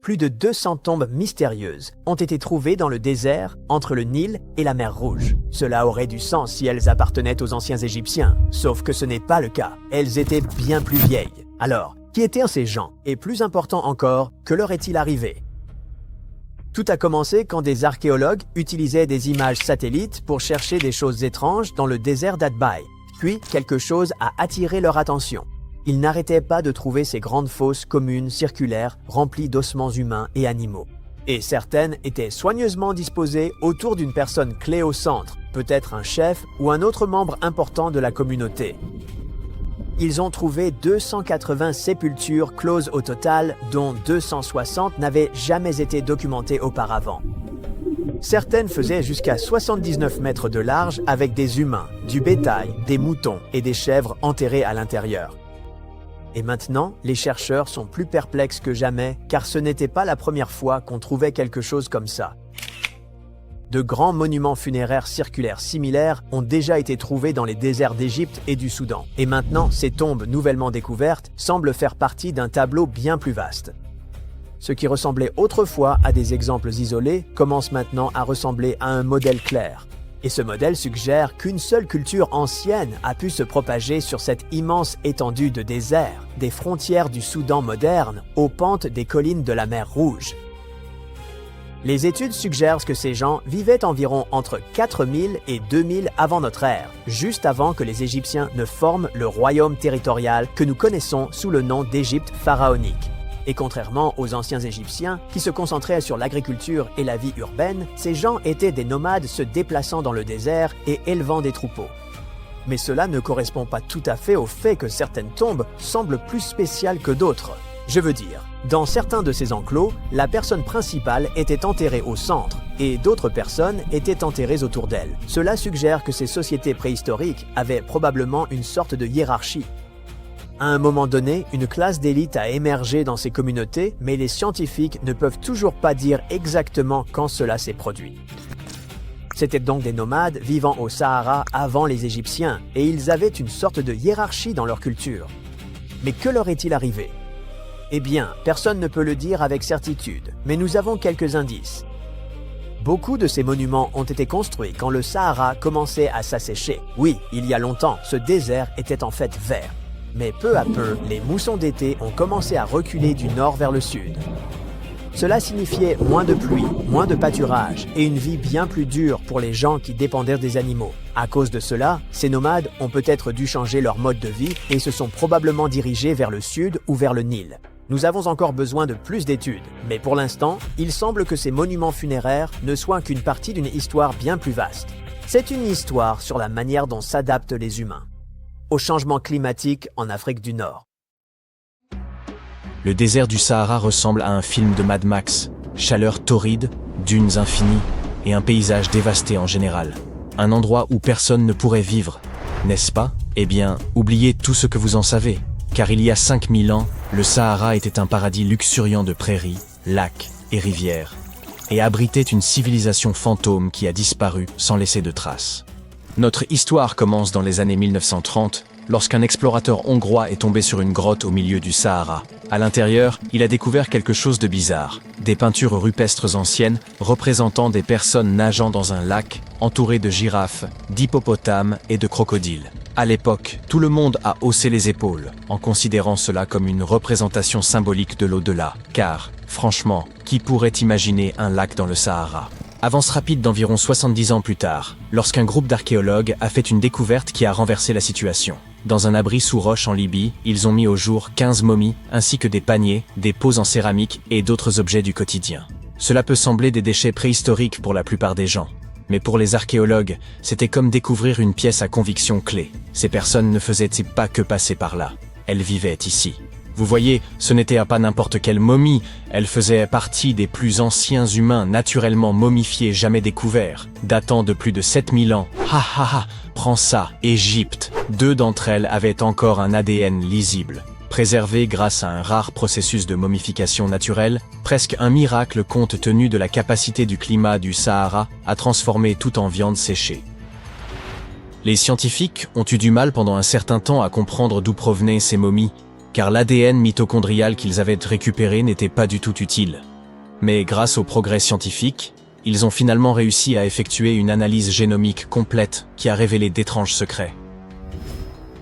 plus de 200 tombes mystérieuses ont été trouvées dans le désert entre le Nil et la mer Rouge. Cela aurait du sens si elles appartenaient aux anciens Égyptiens, sauf que ce n'est pas le cas. Elles étaient bien plus vieilles. Alors, qui étaient ces gens? Et plus important encore, que leur est-il arrivé? Tout a commencé quand des archéologues utilisaient des images satellites pour chercher des choses étranges dans le désert d'Adbaï. Puis, quelque chose a attiré leur attention. Ils n'arrêtaient pas de trouver ces grandes fosses communes circulaires remplies d'ossements humains et animaux. Et certaines étaient soigneusement disposées autour d'une personne clé au centre, peut-être un chef ou un autre membre important de la communauté. Ils ont trouvé 280 sépultures closes au total, dont 260 n'avaient jamais été documentées auparavant. Certaines faisaient jusqu'à 79 mètres de large avec des humains, du bétail, des moutons et des chèvres enterrés à l'intérieur. Et maintenant, les chercheurs sont plus perplexes que jamais, car ce n'était pas la première fois qu'on trouvait quelque chose comme ça. De grands monuments funéraires circulaires similaires ont déjà été trouvés dans les déserts d'Égypte et du Soudan. Et maintenant, ces tombes nouvellement découvertes semblent faire partie d'un tableau bien plus vaste. Ce qui ressemblait autrefois à des exemples isolés commence maintenant à ressembler à un modèle clair. Et ce modèle suggère qu'une seule culture ancienne a pu se propager sur cette immense étendue de désert, des frontières du Soudan moderne aux pentes des collines de la mer Rouge. Les études suggèrent que ces gens vivaient environ entre 4000 et 2000 avant notre ère, juste avant que les Égyptiens ne forment le royaume territorial que nous connaissons sous le nom d'Égypte pharaonique. Et contrairement aux anciens Égyptiens, qui se concentraient sur l'agriculture et la vie urbaine, ces gens étaient des nomades se déplaçant dans le désert et élevant des troupeaux. Mais cela ne correspond pas tout à fait au fait que certaines tombes semblent plus spéciales que d'autres. Je veux dire, dans certains de ces enclos, la personne principale était enterrée au centre et d'autres personnes étaient enterrées autour d'elle. Cela suggère que ces sociétés préhistoriques avaient probablement une sorte de hiérarchie. À un moment donné, une classe d'élite a émergé dans ces communautés, mais les scientifiques ne peuvent toujours pas dire exactement quand cela s'est produit. C'étaient donc des nomades vivant au Sahara avant les Égyptiens, et ils avaient une sorte de hiérarchie dans leur culture. Mais que leur est-il arrivé? Eh bien, personne ne peut le dire avec certitude, mais nous avons quelques indices. Beaucoup de ces monuments ont été construits quand le Sahara commençait à s'assécher. Oui, il y a longtemps, ce désert était en fait vert. Mais peu à peu, les moussons d'été ont commencé à reculer du nord vers le sud. Cela signifiait moins de pluie, moins de pâturage et une vie bien plus dure pour les gens qui dépendaient des animaux. À cause de cela, ces nomades ont peut-être dû changer leur mode de vie et se sont probablement dirigés vers le sud ou vers le Nil. Nous avons encore besoin de plus d'études, mais pour l'instant, il semble que ces monuments funéraires ne soient qu'une partie d'une histoire bien plus vaste. C'est une histoire sur la manière dont s'adaptent les humains au changement climatique en Afrique du Nord. Le désert du Sahara ressemble à un film de Mad Max. Chaleur torride, dunes infinies et un paysage dévasté en général. Un endroit où personne ne pourrait vivre, n'est-ce pas? Eh bien, oubliez tout ce que vous en savez. Car il y a 5000 ans, le Sahara était un paradis luxuriant de prairies, lacs et rivières, et abritait une civilisation fantôme qui a disparu sans laisser de traces. Notre histoire commence dans les années 1930, lorsqu'un explorateur hongrois est tombé sur une grotte au milieu du Sahara. À l'intérieur, il a découvert quelque chose de bizarre. Des peintures rupestres anciennes représentant des personnes nageant dans un lac, entourées de girafes, d'hippopotames et de crocodiles. À l'époque, tout le monde a haussé les épaules, en considérant cela comme une représentation symbolique de l'au-delà. Car, franchement, qui pourrait imaginer un lac dans le Sahara ? Avance rapide d'environ 70 ans plus tard, lorsqu'un groupe d'archéologues a fait une découverte qui a renversé la situation. Dans un abri sous roche en Libye, ils ont mis au jour 15 momies, ainsi que des paniers, des pots en céramique et d'autres objets du quotidien. Cela peut sembler des déchets préhistoriques pour la plupart des gens. Mais pour les archéologues, c'était comme découvrir une pièce à conviction clé. Ces personnes ne faisaient pas que passer par là. Elles vivaient ici. Vous voyez, ce n'était pas n'importe quelle momie, elle faisait partie des plus anciens humains naturellement momifiés jamais découverts, datant de plus de 7000 ans. Ha ha ha, prends ça, Égypte. 2 d'entre elles avaient encore un ADN lisible. Préservé grâce à un rare processus de momification naturelle, presque un miracle compte tenu de la capacité du climat du Sahara à transformer tout en viande séchée. Les scientifiques ont eu du mal pendant un certain temps à comprendre d'où provenaient ces momies, car l'ADN mitochondrial qu'ils avaient récupéré n'était pas du tout utile. Mais grâce au progrès scientifique, ils ont finalement réussi à effectuer une analyse génomique complète qui a révélé d'étranges secrets.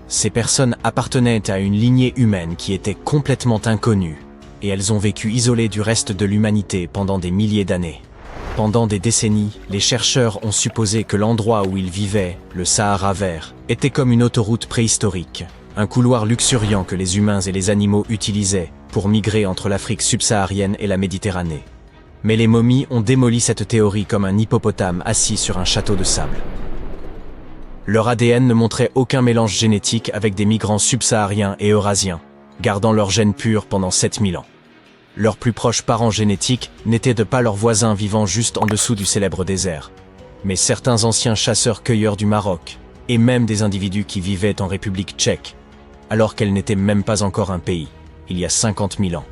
Ces personnes appartenaient à une lignée humaine qui était complètement inconnue, et elles ont vécu isolées du reste de l'humanité pendant des milliers d'années. Pendant des décennies, les chercheurs ont supposé que l'endroit où ils vivaient, le Sahara vert, était comme une autoroute préhistorique, un couloir luxuriant que les humains et les animaux utilisaient pour migrer entre l'Afrique subsaharienne et la Méditerranée. Mais les momies ont démoli cette théorie comme un hippopotame assis sur un château de sable. Leur ADN ne montrait aucun mélange génétique avec des migrants subsahariens et eurasiens, gardant leur gène pur pendant 7000 ans. Leurs plus proches parents génétiques n'étaient pas leurs voisins vivant juste en dessous du célèbre désert, mais certains anciens chasseurs-cueilleurs du Maroc, et même des individus qui vivaient en République tchèque, alors qu'elle n'était même pas encore un pays, il y a 50 000 ans.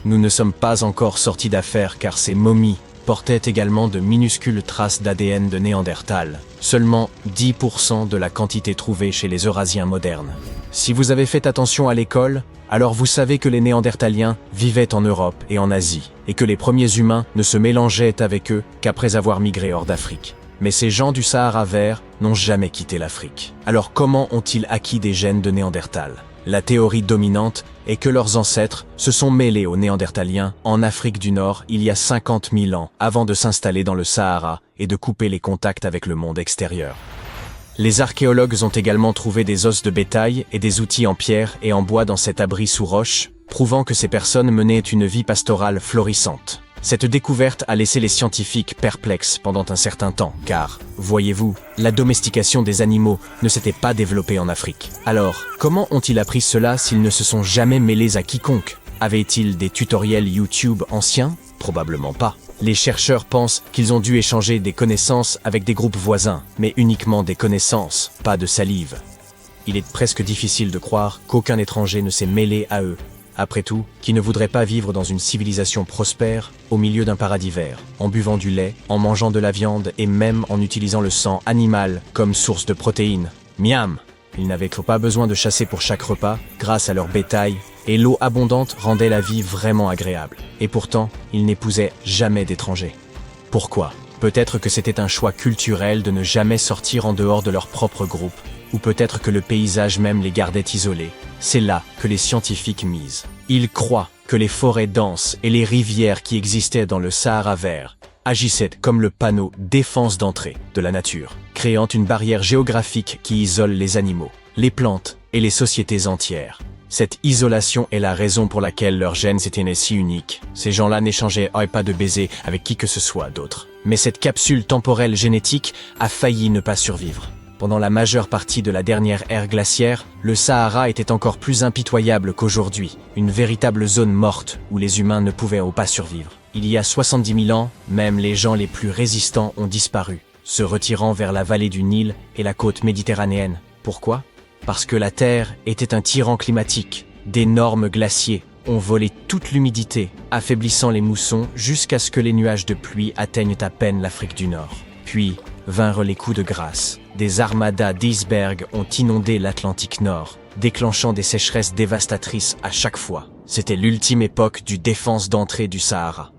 Nous ne sommes pas encore sortis d'affaire car ces momies portaient également de minuscules traces d'ADN de Néandertal, seulement 10% de la quantité trouvée chez les Eurasiens modernes. Si vous avez fait attention à l'école, alors vous savez que les Néandertaliens vivaient en Europe et en Asie, et que les premiers humains ne se mélangeaient avec eux qu'après avoir migré hors d'Afrique. Mais ces gens du Sahara vert n'ont jamais quitté l'Afrique. Alors comment ont-ils acquis des gènes de Néandertal ? La théorie dominante est que leurs ancêtres se sont mêlés aux Néandertaliens en Afrique du Nord il y a 50 000 ans avant de s'installer dans le Sahara et de couper les contacts avec le monde extérieur. Les archéologues ont également trouvé des os de bétail et des outils en pierre et en bois dans cet abri sous roche, prouvant que ces personnes menaient une vie pastorale florissante. Cette découverte a laissé les scientifiques perplexes pendant un certain temps, car, voyez-vous, la domestication des animaux ne s'était pas développée en Afrique. Alors, comment ont-ils appris cela s'ils ne se sont jamais mêlés à quiconque ? Avaient-ils des tutoriels YouTube anciens ? Probablement pas. Les chercheurs pensent qu'ils ont dû échanger des connaissances avec des groupes voisins, mais uniquement des connaissances, pas de salive. Il est presque difficile de croire qu'aucun étranger ne s'est mêlé à eux. Après tout, qui ne voudrait pas vivre dans une civilisation prospère, au milieu d'un paradis vert, en buvant du lait, en mangeant de la viande et même en utilisant le sang animal comme source de protéines. Miam! Ils n'avaient pas besoin de chasser pour chaque repas, grâce à leur bétail, et l'eau abondante rendait la vie vraiment agréable. Et pourtant, ils n'épousaient jamais d'étrangers. Pourquoi ? Peut-être que c'était un choix culturel de ne jamais sortir en dehors de leur propre groupe, ou peut-être que le paysage même les gardait isolés. C'est là que les scientifiques misent. Ils croient que les forêts denses et les rivières qui existaient dans le Sahara vert agissaient comme le panneau défense d'entrée de la nature, créant une barrière géographique qui isole les animaux, les plantes et les sociétés entières. Cette isolation est la raison pour laquelle leurs gènes étaient nés si uniques. Ces gens-là n'échangeaient pas de baisers avec qui que ce soit d'autre. Mais cette capsule temporelle génétique a failli ne pas survivre. Pendant la majeure partie de la dernière ère glaciaire, le Sahara était encore plus impitoyable qu'aujourd'hui, une véritable zone morte où les humains ne pouvaient pas survivre. Il y a 70 000 ans, même les gens les plus résistants ont disparu, se retirant vers la vallée du Nil et la côte méditerranéenne. Pourquoi ? Parce que la Terre était un tyran climatique. D'énormes glaciers ont volé toute l'humidité, affaiblissant les moussons jusqu'à ce que les nuages de pluie atteignent à peine l'Afrique du Nord. Puis vinrent les coups de grâce. Des armadas d'icebergs ont inondé l'Atlantique Nord, déclenchant des sécheresses dévastatrices à chaque fois. C'était l'ultime époque du défense d'entrée du Sahara.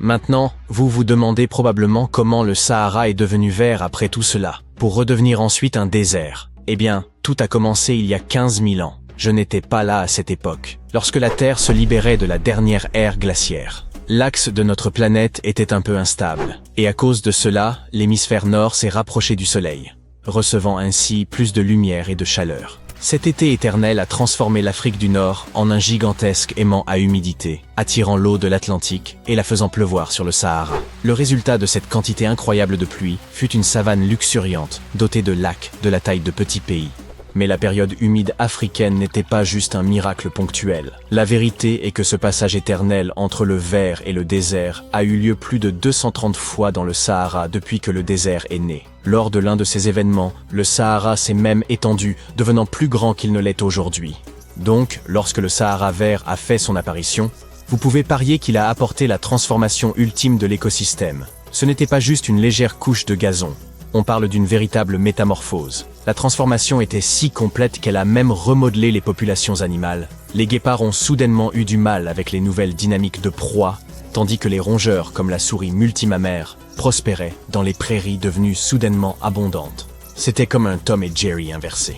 Maintenant, vous vous demandez probablement comment le Sahara est devenu vert après tout cela, pour redevenir ensuite un désert. Eh bien, tout a commencé il y a 15 000 ans. Je n'étais pas là à cette époque, lorsque la Terre se libérait de la dernière ère glaciaire. L'axe de notre planète était un peu instable, et à cause de cela, l'hémisphère nord s'est rapproché du Soleil, recevant ainsi plus de lumière et de chaleur. Cet été éternel a transformé l'Afrique du Nord en un gigantesque aimant à humidité, attirant l'eau de l'Atlantique et la faisant pleuvoir sur le Sahara. Le résultat de cette quantité incroyable de pluie fut une savane luxuriante, dotée de lacs de la taille de petits pays. Mais la période humide africaine n'était pas juste un miracle ponctuel. La vérité est que ce passage éternel entre le vert et le désert a eu lieu plus de 230 fois dans le Sahara depuis que le désert est né. Lors de l'un de ces événements, le Sahara s'est même étendu, devenant plus grand qu'il ne l'est aujourd'hui. Donc, lorsque le Sahara vert a fait son apparition, vous pouvez parier qu'il a apporté la transformation ultime de l'écosystème. Ce n'était pas juste une légère couche de gazon. On parle d'une véritable métamorphose. La transformation était si complète qu'elle a même remodelé les populations animales. Les guépards ont soudainement eu du mal avec les nouvelles dynamiques de proie tandis que les rongeurs, comme la souris multimammaire, prospéraient dans les prairies devenues soudainement abondantes. C'était comme un Tom et Jerry inversé.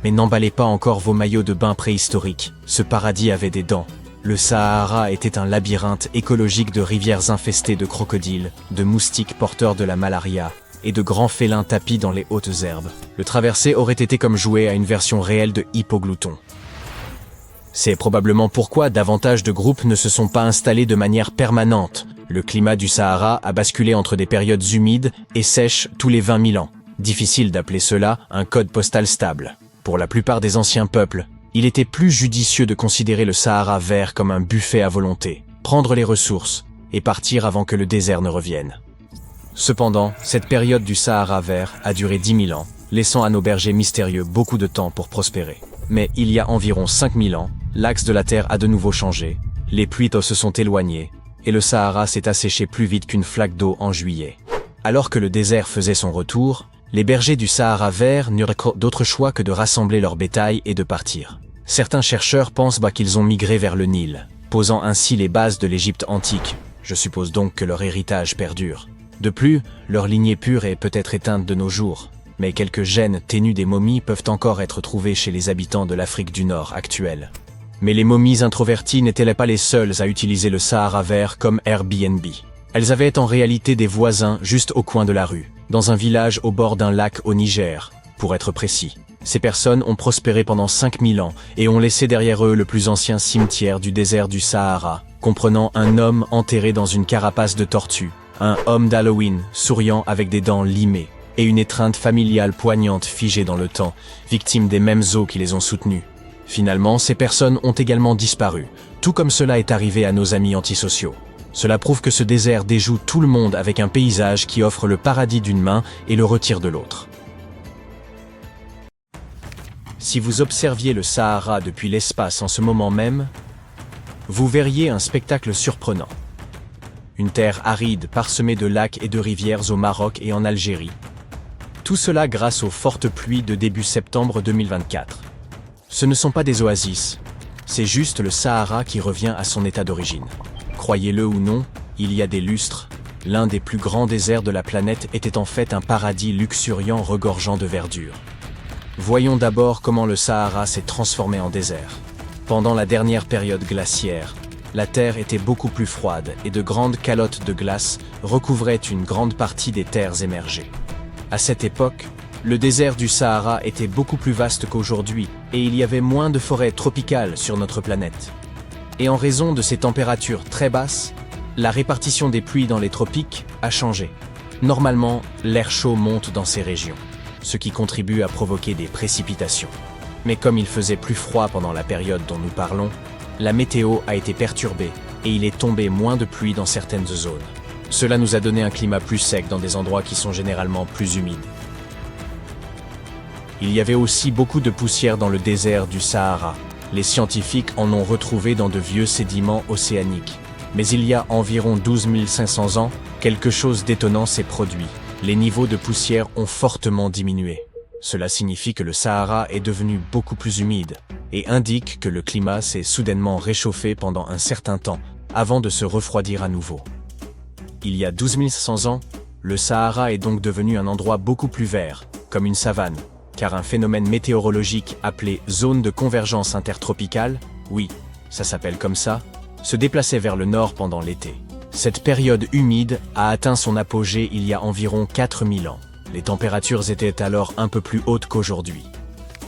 Mais n'emballez pas encore vos maillots de bain préhistoriques, ce paradis avait des dents. Le Sahara était un labyrinthe écologique de rivières infestées de crocodiles, de moustiques porteurs de la malaria et de grands félins tapis dans les hautes herbes. Le traverser aurait été comme jouer à une version réelle de Hippoglouton. C'est probablement pourquoi davantage de groupes ne se sont pas installés de manière permanente. Le climat du Sahara a basculé entre des périodes humides et sèches tous les 20 000 ans. Difficile d'appeler cela un code postal stable. Pour la plupart des anciens peuples, il était plus judicieux de considérer le Sahara vert comme un buffet à volonté, prendre les ressources et partir avant que le désert ne revienne. Cependant, cette période du Sahara vert a duré 10 000 ans, laissant à nos bergers mystérieux beaucoup de temps pour prospérer. Mais il y a environ 5 000 ans, l'axe de la Terre a de nouveau changé, les pluies se sont éloignées, et le Sahara s'est asséché plus vite qu'une flaque d'eau en juillet. Alors que le désert faisait son retour, les bergers du Sahara vert n'eurent d'autre choix que de rassembler leur bétail et de partir. Certains chercheurs pensent qu'ils ont migré vers le Nil, posant ainsi les bases de l'Égypte antique. Je suppose donc que leur héritage perdure. De plus, leur lignée pure est peut-être éteinte de nos jours, mais quelques gènes ténus des momies peuvent encore être trouvés chez les habitants de l'Afrique du Nord actuelle. Mais les momies introverties n'étaient pas les seules à utiliser le Sahara vert comme Airbnb. Elles avaient en réalité des voisins juste au coin de la rue, dans un village au bord d'un lac au Niger, pour être précis. Ces personnes ont prospéré pendant 5000 ans et ont laissé derrière eux le plus ancien cimetière du désert du Sahara, comprenant un homme enterré dans une carapace de tortue, un homme d'Halloween souriant avec des dents limées, et une étreinte familiale poignante figée dans le temps, victime des mêmes eaux qui les ont soutenus. Finalement, ces personnes ont également disparu, tout comme cela est arrivé à nos amis antisociaux. Cela prouve que ce désert déjoue tout le monde avec un paysage qui offre le paradis d'une main et le retire de l'autre. Si vous observiez le Sahara depuis l'espace en ce moment même, vous verriez un spectacle surprenant. Une terre aride parsemée de lacs et de rivières au Maroc et en Algérie. Tout cela grâce aux fortes pluies de début septembre 2024. Ce ne sont pas des oasis, c'est juste le Sahara qui revient à son état d'origine. Croyez-le ou non, il y a des lustres, l'un des plus grands déserts de la planète était en fait un paradis luxuriant regorgeant de verdure. Voyons d'abord comment le Sahara s'est transformé en désert. Pendant la dernière période glaciaire, la terre était beaucoup plus froide et de grandes calottes de glace recouvraient une grande partie des terres émergées. À cette époque, le désert du Sahara était beaucoup plus vaste qu'aujourd'hui et il y avait moins de forêts tropicales sur notre planète. Et en raison de ces températures très basses, la répartition des pluies dans les tropiques a changé. Normalement, l'air chaud monte dans ces régions, ce qui contribue à provoquer des précipitations. Mais comme il faisait plus froid pendant la période dont nous parlons, la météo a été perturbée et il est tombé moins de pluie dans certaines zones. Cela nous a donné un climat plus sec dans des endroits qui sont généralement plus humides. Il y avait aussi beaucoup de poussière dans le désert du Sahara. Les scientifiques en ont retrouvé dans de vieux sédiments océaniques. Mais il y a environ 12 500 ans, quelque chose d'étonnant s'est produit. Les niveaux de poussière ont fortement diminué. Cela signifie que le Sahara est devenu beaucoup plus humide et indique que le climat s'est soudainement réchauffé pendant un certain temps avant de se refroidir à nouveau. Il y a 12 500 ans, le Sahara est donc devenu un endroit beaucoup plus vert, comme une savane, car un phénomène météorologique appelé zone de convergence intertropicale, oui, ça s'appelle comme ça, se déplaçait vers le nord pendant l'été. Cette période humide a atteint son apogée il y a environ 4000 ans. Les températures étaient alors un peu plus hautes qu'aujourd'hui.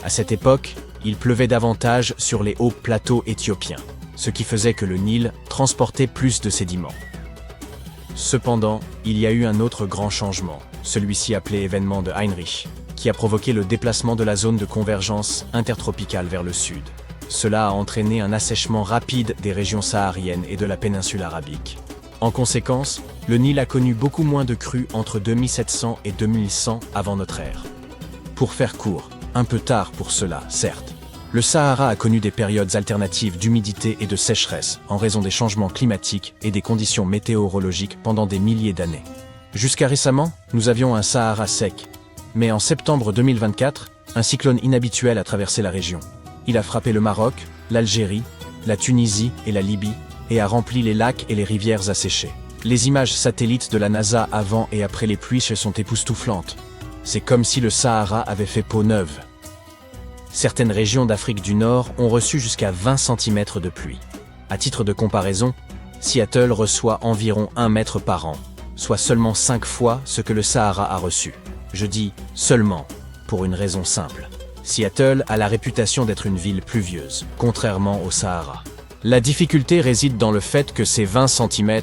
À cette époque, il pleuvait davantage sur les hauts plateaux éthiopiens, ce qui faisait que le Nil transportait plus de sédiments. Cependant, il y a eu un autre grand changement, celui-ci appelé événement de Heinrich, qui a provoqué le déplacement de la zone de convergence intertropicale vers le sud. Cela a entraîné un assèchement rapide des régions sahariennes et de la péninsule arabique. En conséquence, le Nil a connu beaucoup moins de crues entre 2700 et 2100 avant notre ère. Pour faire court, un peu tard pour cela, certes, le Sahara a connu des périodes alternatives d'humidité et de sécheresse en raison des changements climatiques et des conditions météorologiques pendant des milliers d'années. Jusqu'à récemment, nous avions un Sahara sec, mais en septembre 2024, un cyclone inhabituel a traversé la région. Il a frappé le Maroc, l'Algérie, la Tunisie et la Libye, et a rempli les lacs et les rivières asséchées. Les images satellites de la NASA avant et après les pluies sont époustouflantes. C'est comme si le Sahara avait fait peau neuve. Certaines régions d'Afrique du Nord ont reçu jusqu'à 20 cm de pluie. À titre de comparaison, Seattle reçoit environ 1 mètre par an, soit seulement 5 fois ce que le Sahara a reçu. Je dis « seulement » pour une raison simple. Seattle a la réputation d'être une ville pluvieuse, contrairement au Sahara. La difficulté réside dans le fait que ces 20 cm,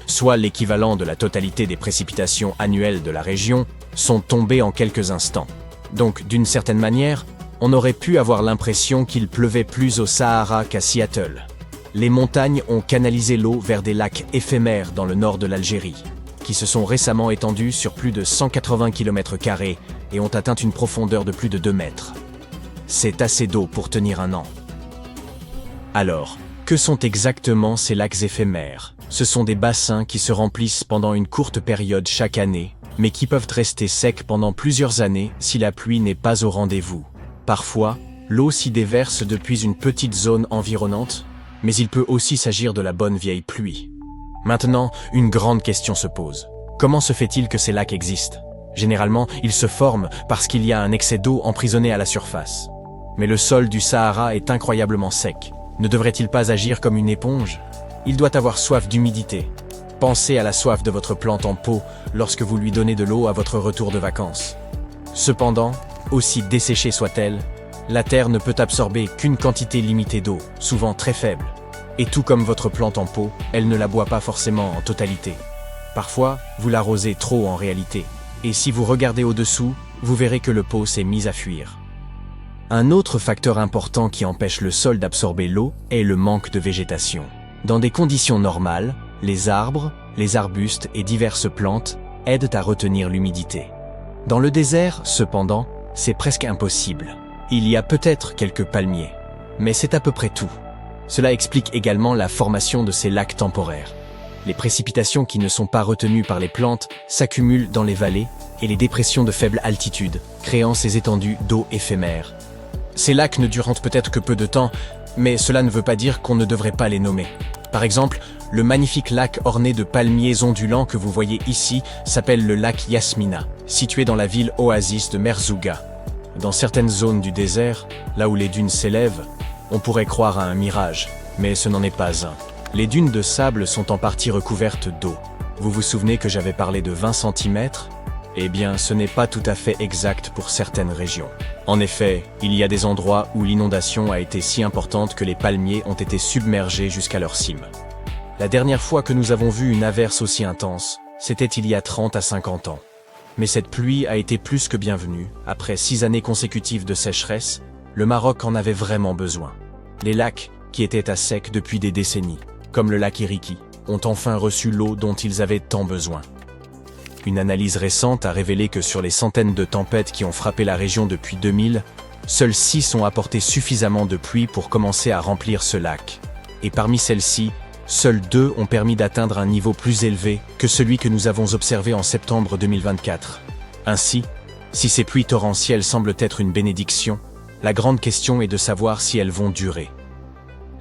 soit l'équivalent de la totalité des précipitations annuelles de la région, sont tombés en quelques instants. Donc, d'une certaine manière, on aurait pu avoir l'impression qu'il pleuvait plus au Sahara qu'à Seattle. Les montagnes ont canalisé l'eau vers des lacs éphémères dans le nord de l'Algérie, qui se sont récemment étendus sur plus de 180 km² et ont atteint une profondeur de plus de 2 mètres. C'est assez d'eau pour tenir un an. Alors, que sont exactement ces lacs éphémères? Ce sont des bassins qui se remplissent pendant une courte période chaque année, mais qui peuvent rester secs pendant plusieurs années si la pluie n'est pas au rendez-vous. Parfois, l'eau s'y déverse depuis une petite zone environnante, mais il peut aussi s'agir de la bonne vieille pluie. Maintenant, une grande question se pose. Comment se fait-il que ces lacs existent? Généralement, ils se forment parce qu'il y a un excès d'eau emprisonnée à la surface. Mais le sol du Sahara est incroyablement sec. Ne devrait-il pas agir comme une éponge? Il doit avoir soif d'humidité. Pensez à la soif de votre plante en pot lorsque vous lui donnez de l'eau à votre retour de vacances. Cependant, aussi desséchée soit-elle, la terre ne peut absorber qu'une quantité limitée d'eau, souvent très faible. Et tout comme votre plante en pot, elle ne la boit pas forcément en totalité. Parfois, vous l'arrosez trop en réalité. Et si vous regardez au-dessous, vous verrez que le pot s'est mis à fuir. Un autre facteur important qui empêche le sol d'absorber l'eau est le manque de végétation. Dans des conditions normales, les arbres, les arbustes et diverses plantes aident à retenir l'humidité. Dans le désert, cependant, c'est presque impossible. Il y a peut-être quelques palmiers, mais c'est à peu près tout. Cela explique également la formation de ces lacs temporaires. Les précipitations qui ne sont pas retenues par les plantes s'accumulent dans les vallées et les dépressions de faible altitude, créant ces étendues d'eau éphémères. Ces lacs ne durent peut-être que peu de temps, mais cela ne veut pas dire qu'on ne devrait pas les nommer. Par exemple, le magnifique lac orné de palmiers ondulants que vous voyez ici s'appelle le lac Yasmina, situé dans la ville oasis de Merzouga. Dans certaines zones du désert, là où les dunes s'élèvent, on pourrait croire à un mirage, mais ce n'en est pas un. Les dunes de sable sont en partie recouvertes d'eau. Vous vous souvenez que j'avais parlé de 20 cm? Eh bien, ce n'est pas tout à fait exact pour certaines régions. En effet, il y a des endroits où l'inondation a été si importante que les palmiers ont été submergés jusqu'à leur cime. La dernière fois que nous avons vu une averse aussi intense, c'était il y a 30 à 50 ans. Mais cette pluie a été plus que bienvenue. Après 6 années consécutives de sécheresse, le Maroc en avait vraiment besoin. Les lacs, qui étaient à sec depuis des décennies, comme le lac Iriki, ont enfin reçu l'eau dont ils avaient tant besoin. Une analyse récente a révélé que sur les centaines de tempêtes qui ont frappé la région depuis 2000, seules 6 ont apporté suffisamment de pluie pour commencer à remplir ce lac. Et parmi celles-ci, seules 2 ont permis d'atteindre un niveau plus élevé que celui que nous avons observé en septembre 2024. Ainsi, si ces pluies torrentielles semblent être une bénédiction, la grande question est de savoir si elles vont durer.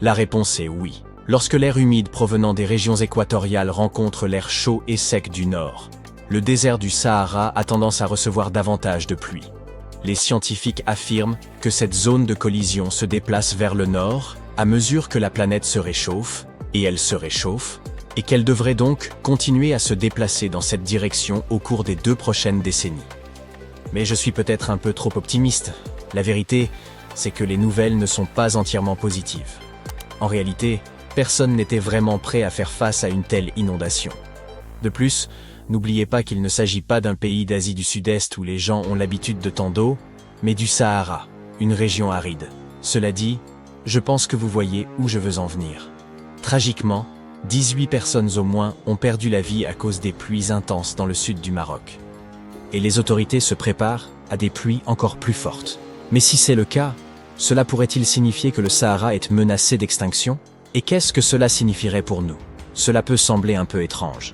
La réponse est oui. Lorsque l'air humide provenant des régions équatoriales rencontre l'air chaud et sec du nord, le désert du Sahara a tendance à recevoir davantage de pluie. Les scientifiques affirment que cette zone de collision se déplace vers le nord à mesure que la planète se réchauffe, et elle se réchauffe, et qu'elle devrait donc continuer à se déplacer dans cette direction au cours des 2 prochaines décennies. Mais je suis peut-être un peu trop optimiste. La vérité, c'est que les nouvelles ne sont pas entièrement positives. En réalité, personne n'était vraiment prêt à faire face à une telle inondation. De plus, n'oubliez pas qu'il ne s'agit pas d'un pays d'Asie du Sud-Est où les gens ont l'habitude de tant d'eau, mais du Sahara, une région aride. Cela dit, je pense que vous voyez où je veux en venir. Tragiquement, 18 personnes au moins ont perdu la vie à cause des pluies intenses dans le sud du Maroc. Et les autorités se préparent à des pluies encore plus fortes. Mais si c'est le cas, cela pourrait-il signifier que le Sahara est menacé d'extinction? Et qu'est-ce que cela signifierait pour nous? Cela peut sembler un peu étrange.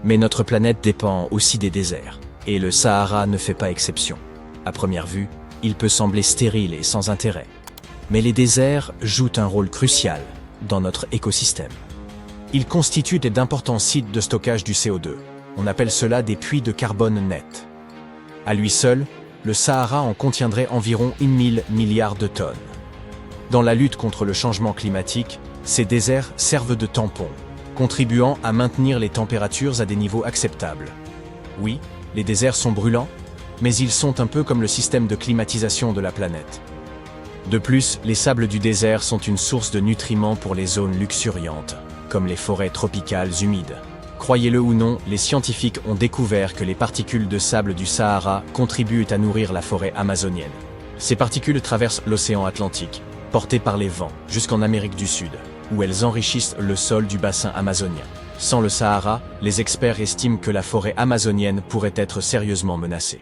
Mais notre planète dépend aussi des déserts, et le Sahara ne fait pas exception. À première vue, il peut sembler stérile et sans intérêt. Mais les déserts jouent un rôle crucial dans notre écosystème. Ils constituent d'importants sites de stockage du CO2. On appelle cela des puits de carbone net. À lui seul, le Sahara en contiendrait environ 1000 milliards de tonnes. Dans la lutte contre le changement climatique, ces déserts servent de tampons, contribuant à maintenir les températures à des niveaux acceptables. Oui, les déserts sont brûlants, mais ils sont un peu comme le système de climatisation de la planète. De plus, les sables du désert sont une source de nutriments pour les zones luxuriantes, comme les forêts tropicales humides. Croyez-le ou non, les scientifiques ont découvert que les particules de sable du Sahara contribuent à nourrir la forêt amazonienne. Ces particules traversent l'océan Atlantique, portées par les vents, jusqu'en Amérique du Sud, où elles enrichissent le sol du bassin amazonien. Sans le Sahara, les experts estiment que la forêt amazonienne pourrait être sérieusement menacée.